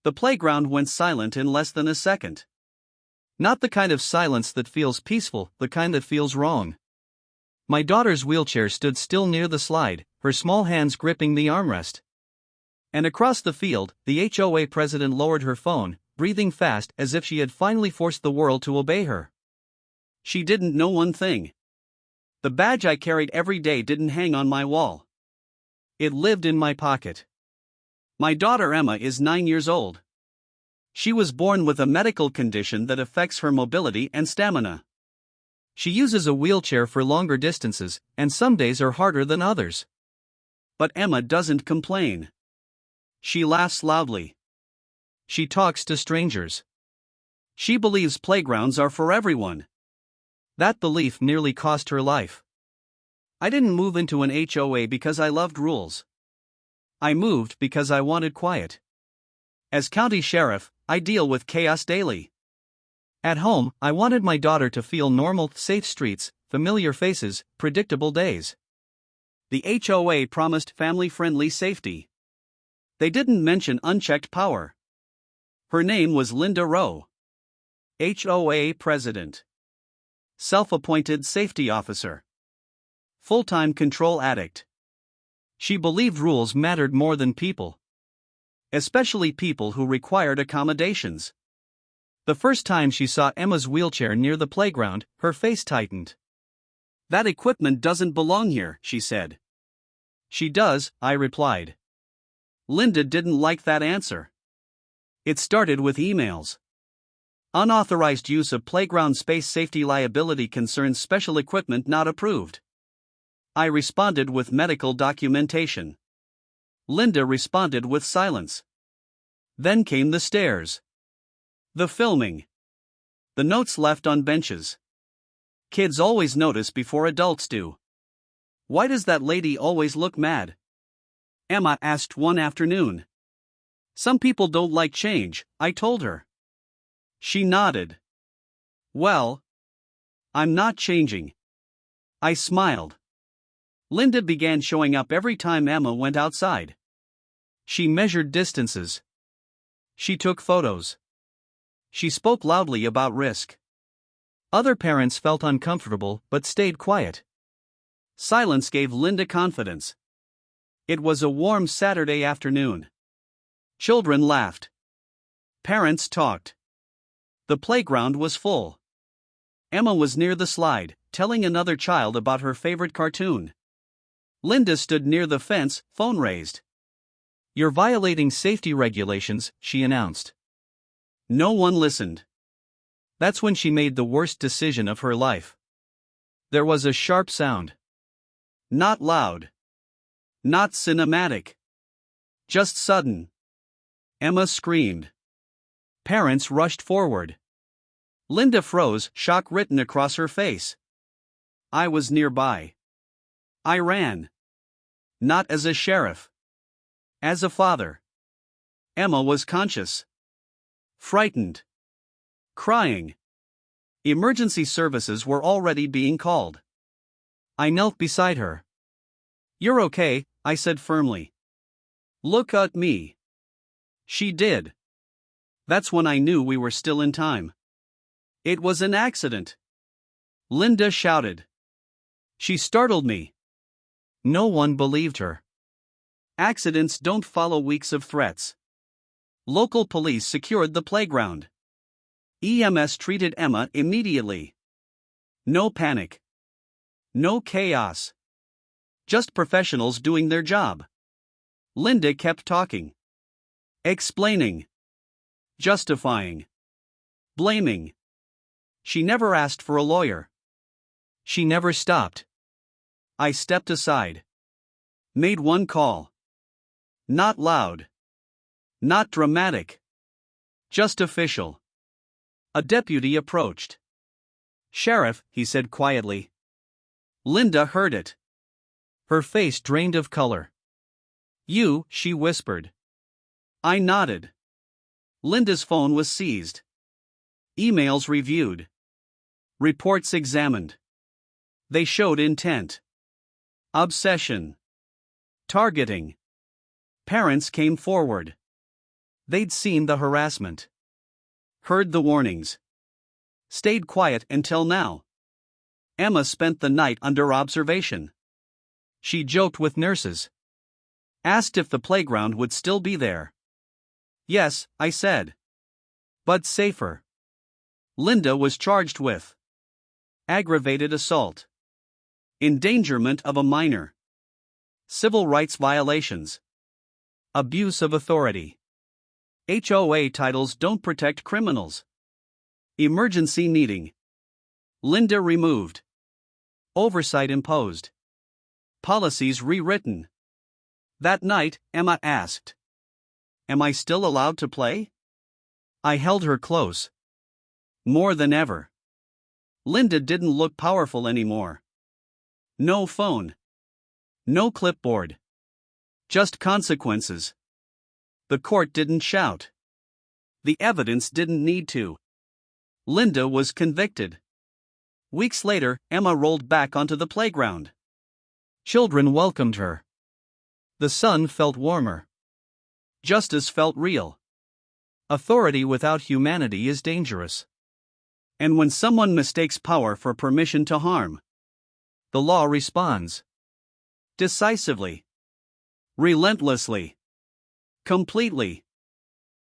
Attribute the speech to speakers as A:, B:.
A: The playground went silent in less than a second. Not the kind of silence that feels peaceful, the kind that feels wrong. My daughter's wheelchair stood still near the slide, her small hands gripping the armrest. And across the field, the HOA president lowered her phone, breathing fast as if she had finally forced the world to obey her. She didn't know one thing. The badge I carried every day didn't hang on my wall. It lived in my pocket. My daughter Emma is 9 years old. She was born with a medical condition that affects her mobility and stamina. She uses a wheelchair for longer distances, and some days are harder than others. But Emma doesn't complain. She laughs loudly. She talks to strangers. She believes playgrounds are for everyone. That belief nearly cost her life. I didn't move into an HOA because I loved rules. I moved because I wanted quiet. As county sheriff, I deal with chaos daily. At home, I wanted my daughter to feel normal, safe streets, familiar faces, predictable days. The HOA promised family-friendly safety. They didn't mention unchecked power. Her name was Linda Rowe. HOA president. Self-appointed safety officer. Full-time control addict. She believed rules mattered more than people. Especially people who required accommodations. The first time she saw Emma's wheelchair near the playground, her face tightened. "That equipment doesn't belong here," she said. "She does," I replied. Linda didn't like that answer. It started with emails. Unauthorized use of playground space, safety liability concerns, special equipment not approved. I responded with medical documentation. Linda responded with silence. Then came the stares. The filming. The notes left on benches. Kids always notice before adults do. "Why does that lady always look mad?" Emma asked one afternoon. "Some people don't like change," I told her. She nodded. "Well, I'm not changing." I smiled. Linda began showing up every time Emma went outside. She measured distances. She took photos. She spoke loudly about risk. Other parents felt uncomfortable but stayed quiet. Silence gave Linda confidence. It was a warm Saturday afternoon. Children laughed. Parents talked. The playground was full. Emma was near the slide, telling another child about her favorite cartoon. Linda stood near the fence, phone raised. "You're violating safety regulations," she announced. No one listened. That's when she made the worst decision of her life. There was a sharp sound. Not loud. Not cinematic. Just sudden. Emma screamed. Parents rushed forward. Linda froze, shock written across her face. I was nearby. I ran. Not as a sheriff. As a father. Emma was conscious. Frightened. Crying. Emergency services were already being called. I knelt beside her. "You're okay," I said firmly. "Look at me." She did. That's when I knew we were still in time. "It was an accident," Linda shouted. She startled me. No one believed her. Accidents don't follow weeks of threats. Local police secured the playground. EMS treated Emma immediately. No panic. No chaos. Just professionals doing their job. Linda kept talking. Explaining. Justifying. Blaming. She never asked for a lawyer. She never stopped. I stepped aside. Made one call. Not loud. Not dramatic. Just official. A deputy approached. "Sheriff," he said quietly. Linda heard it. Her face drained of color. "You," she whispered. I nodded. Linda's phone was seized. Emails reviewed. Reports examined. They showed intent. Obsession. Targeting. Parents came forward. They'd seen the harassment, heard the warnings, stayed quiet until now. Emma spent the night under observation. She joked with nurses, asked if the playground would still be there. Yes, I said. But safer. Linda was charged with aggravated assault, endangerment of a minor, civil rights violations, abuse of authority. HOA titles don't protect criminals. Emergency needing. Linda removed. Oversight imposed. Policies rewritten. That night, Emma asked, "Am I still allowed to play?" I held her close. More than ever. Linda didn't look powerful anymore. No phone. No clipboard. Just consequences. The court didn't shout. The evidence didn't need to. Linda was convicted. Weeks later, Emma rolled back onto the playground. Children welcomed her. The sun felt warmer. Justice felt real. Authority without humanity is dangerous. And when someone mistakes power for permission to harm, the law responds. Decisively. Relentlessly. Completely.